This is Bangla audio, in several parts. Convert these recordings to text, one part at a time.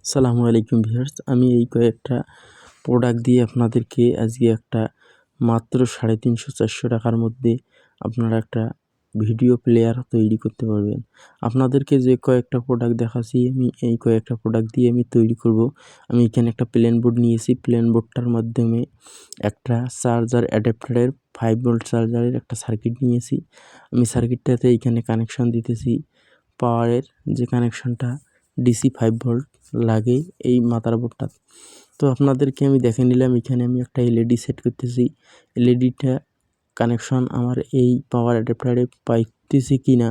আসসালামু আলাইকুম ভিউয়ার্স, আমি এই কয়েকটা প্রোডাক্ট দিয়ে আপনাদেরকে আজকে একটা মাত্র 350-400 টাকার মধ্যে আপনারা একটা ভিডিও প্লেয়ার তৈরি করতে পারবেন। আপনাদেরকে যে কয়েকটা প্রোডাক্ট দেখাচ্ছি আমি এই কয়েকটা প্রোডাক্ট দিয়ে আমি তৈরি করব। আমি এখানে একটা প্লেন বোর্ড নিয়েছি। প্লেন বোর্ডটার মাধ্যমে একটা চার্জার অ্যাডাপ্টারের 5 ভোল্ট চার্জারের একটা সার্কিট নিয়েছি। আমি সার্কিটটাতে এইখানে কানেকশন দিতেছি পাওয়ারের যে কানেকশনটা ডিসি 5 ভোল্ট লাগে এই মাদারবোর্ডটা। তো আপনাদেরকে আমি দেখে নিলাম, এখানে আমি একটা এলইডি সেট করতেছি। এলইডিটা কানেকশন আমার এই পাওয়ার অ্যাডাপ্টারে পাইতেছি কিনা,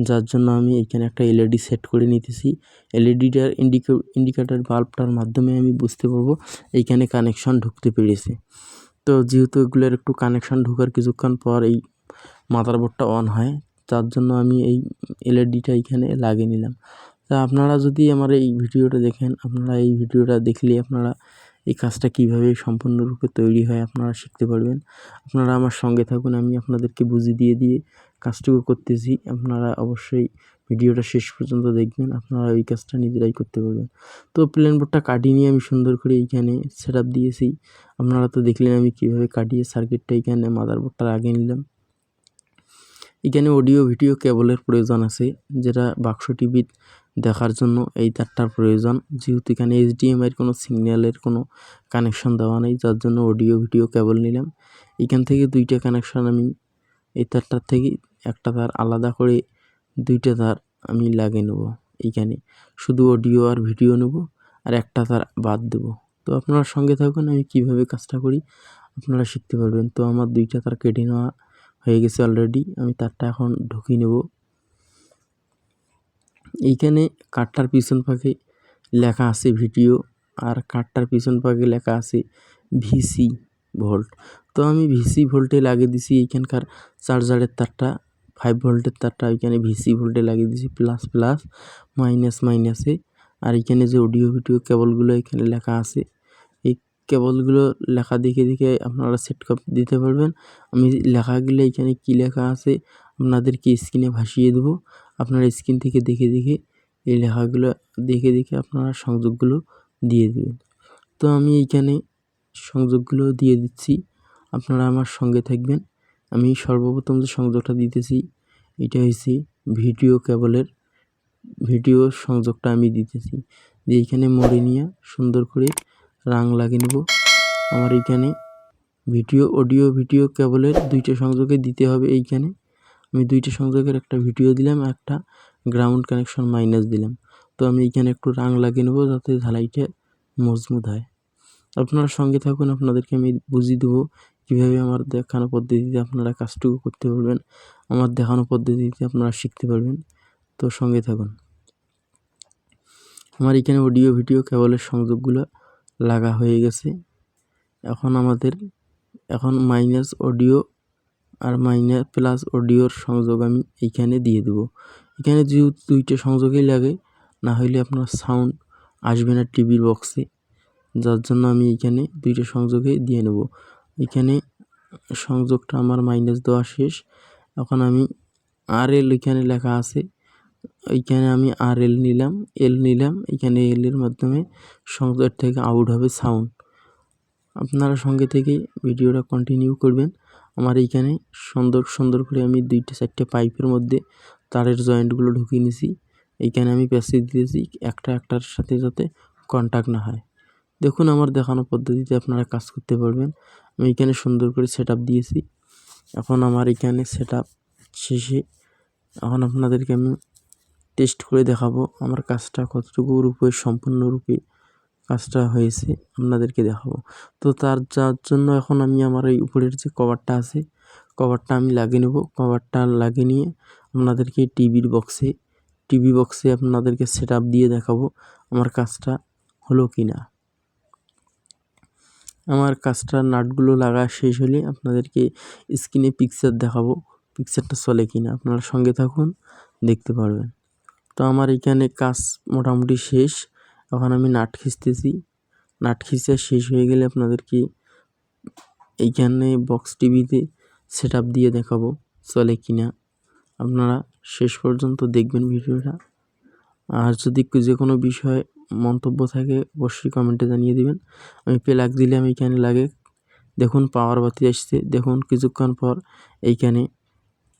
যার জন্য আমি এখানে একটা এলইডি সেট করে নিতেছি। এলইডিটার ইন্ডিকেটর বাল্বটার মাধ্যমে আমি বুঝতে পারবো এইখানে কানেকশন ঢুকতে পেরেছে। তো যেহেতু এগুলোর একটু কানেকশন ঢোকার কিছুক্ষণ পর এই মাদারবোর্ডটা অন হয়, তার জন্য আমি এই এলইডিটা এখানে লাগিয়ে নিলাম। তা আপনারা যদি আমার এই ভিডিওটা দেখেন, আপনারা এই ভিডিওটা দেখলে আপনারা এই কাজটা কীভাবে সম্পূর্ণরূপে তৈরি হয় আপনারা শিখতে পারবেন। আপনারা আমার সঙ্গে থাকুন, আমি আপনাদেরকে বুঝিয়ে দিয়ে কাজটুকু করতেছি। আপনারা অবশ্যই ভিডিওটা শেষ পর্যন্ত দেখবেন, আপনারা এই কাজটা নিজেরাই করতে পারবেন। তো প্লেন বোর্ডটা কাটিয়ে নিয়ে আমি সুন্দর করে এইখানে সেট আপ দিয়েছি। আপনারা তো দেখলেন আমি কীভাবে কাটিয়ে সার্কিটটা এইখানে মাদারবোর্ডটা লাগিয়ে নিলাম। এখানে অডিও ভিডিও কেবলের প্রয়োজন আছে, যেটা বাক্স টিভি দেখার জন্য এই তারটার প্রয়োজন। যেহেতু এখানে এইচডিএমআই এর কোনো সিগন্যালের কোনো কানেকশন দেওয়া নেই, যার জন্য অডিও ভিডিও কেবল নিলাম। এখান থেকে দুইটা কানেকশন আমি এই তারটার থেকে একটা তার আলাদা করে দুইটা তার আমি লাগিয়ে নেব। এইখানে শুধু অডিও আর ভিডিও নেব আর একটা তার বাদ দেব। তো আপনারা সঙ্গে থাকুন, আমি কিভাবে কাজটা করি আপনারা শিখতে পারবেন। তো আমার দুইটা তার কেটে নেওয়া হয়ে গেছে অলরেডি। আমি তারটা এখন ঢুকিয়ে নেব। এইখানে কার্ডটার পিছন পাশে লেখা আছে ভিডিও, আর কার্ডটার পিছন পাশে লেখা আছে ভিসি ভোল্ট। তো আমি ভিসি ভোল্টে লাগিয়ে দিছি। এইখানকার চার্জারের তারটা 5 ভোল্টের তারটা এখানে ভিসি ভোল্টে লাগিয়ে দিছি, প্লাস প্লাস মাইনাস মাইনাসে। আর এখানে যে অডিও ভিডিও কেবলগুলো এখানে লেখা আছে, এই কেবলগুলো লেখা দেখে দেখে আপনারা সেট দিতে পারবেন। আমি লেখাগুলো এখানে কি লেখা আছে আপনাদেরকে স্ক্রিনে ভাসিয়ে দেবো। আপনারা স্ক্রিন থেকে দেখে দেখে এই লেখাগুলো দেখে দেখে আপনারা সংযোগগুলো দিয়ে দেবেন। তো আমি এইখানে সংযোগগুলো দিয়ে দিচ্ছি, আপনারা আমার সঙ্গে থাকবেন। আমি সর্বপ্রথম যে সংযোগটা দিতেছি এটা হচ্ছে ভিডিও কেবলের ভিডিও সংযোগটা আমি দিতেছি। দিয়ে এইখানে মোড়ে নিয়ে সুন্দর করে রাং লাগিয়ে নেব। আমার এইখানে অডিও ভিডিও কেবলের দুইটা সংযোগে দিতে হবে। এইখানে আমি দুইটা সংযোগের একটা ভিডিও দিলাম, একটা গ্রাউন্ড কানেকশন মাইনাস দিলাম। তো আমি এইখানে একটু রাং লাগিয়ে নেব যাতে ঝালাইটা মজবুত হয়। আপনারা সঙ্গে থাকুন, আপনাদেরকে আমি বুঝিয়ে দেবো কীভাবে আমার দেখানো পদ্ধতিতে আপনারা কাজটুকু করতে পারবেন। আমার দেখানো পদ্ধতিতে আপনারা শিখতে পারবেন। তো সঙ্গে থাকুন। আমার এখানে অডিও ভিডিও কেবলের সংযোগগুলো লাগা হয়ে গেছে। এখন মাইনাস অডিও আর মাইনাস প্লাস অডিওর সংযোগ আমি এইখানে দিয়ে দেবো। এখানে যেহেতু দুইটা সংযোগই লাগে, না হলে আপনার সাউন্ড আসবে না টিভির বক্সে, যার জন্য আমি এইখানে দুইটা সংযোগে দিয়ে নেব। এখানে সংযোগটা আমার মাইনাস দেওয়া শেষ। এখন আমি RL এখানে লেখা আছে, এইখানে আমি RL নিলাম, এল নিলাম। এখানে এলের মাধ্যমে সংযোগ থেকে আউট হবে সাউন্ড। আপনারা সঙ্গে থেকে ভিডিওটা কন্টিনিউ করবেন। আমার এইখানে সুন্দর করে আমি 2-4টে পাইপের মধ্যে তারের জয়েন্টগুলো ঢুকিয়ে নিছি। এইখানে আমি প্যাঁচিয়ে দিয়েছি একটার সাথে যাতে কন্ট্যাক্ট না হয়। দেখুন আমার দেখানো পদ্ধতিতে আপনারা কাজ করতে পারবেন। আমি এখানে সুন্দর করে সেট আপ দিয়েছি। এখন আমার এখানে সেট আপ শেষে এখন আপনাদেরকে আমি টেস্ট করে দেখাবো আমার কাজটা কতটুকু রূপে সম্পূর্ণরূপে কাজটা হয়েছে আপনাদেরকে দেখাবো। তো যার জন্য এখন আমি আমার এই উপরের যে কভারটা আছে, কভারটা আমি লাগিয়ে নেব। কভারটা লাগিয়ে নিয়ে আপনাদেরকে টিভি বক্সে আপনাদেরকে সেট আপ দিয়ে দেখাবো আমার কাজটা হলো কি না। আমার কাজটা নাটগুলো লাগা শেষ হলে আপনাদেরকে স্ক্রিনে পিকচার দেখাবো, পিকচারটা চলে কি না। আপনারা সঙ্গে থাকুন, দেখতে পারবেন। তো আমার এখানে কাজ মোটামুটি শেষ। এখন আমি নাট খিঁচতেছি। নাট খিঁচা শেষ হয়ে গেলে আপনাদেরকে এইখানে বক্স টিভিতে সেট আপ দিয়ে দেখাবো চলে কি না। আপনারা শেষ পর্যন্ত দেখবেন ভিডিওটা। আর যদি যে কোনো বিষয় মন্তব্য থাকে অবশ্যই কমেন্টে জানিয়ে দিবেন। আমি প্লাগ দিলাম, এইখানে লাগে দেখুন পাওয়ার বাতি আসছে, দেখুন কিছুক্ষণ পর এইখানে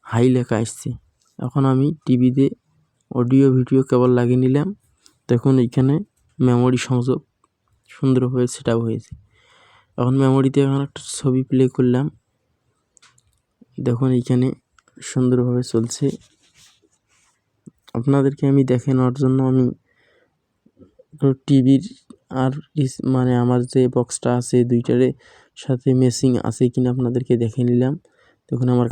হাই লেখা আসছে। এখন আমি টিভিতে অডিও ভিডিও কেবল লাগিয়ে নিলাম, দেখুন এইখানে মেমোরি সংযোগ সুন্দরভাবে সেট আপ হয়েছে। এখন মেমোরিতে এখন একটা ছবি প্লে করলাম, দেখুন এইখানে সুন্দরভাবে চলছে। আপনাদেরকে আমি দেখানোর জন্য আমি টিভির আর মানে আমার যে বক্সটা আছে দুইটারে সাথে ম্যাচিং আছে কিনা আপনাদেরকে দেখে নিলাম। দেখুন আমার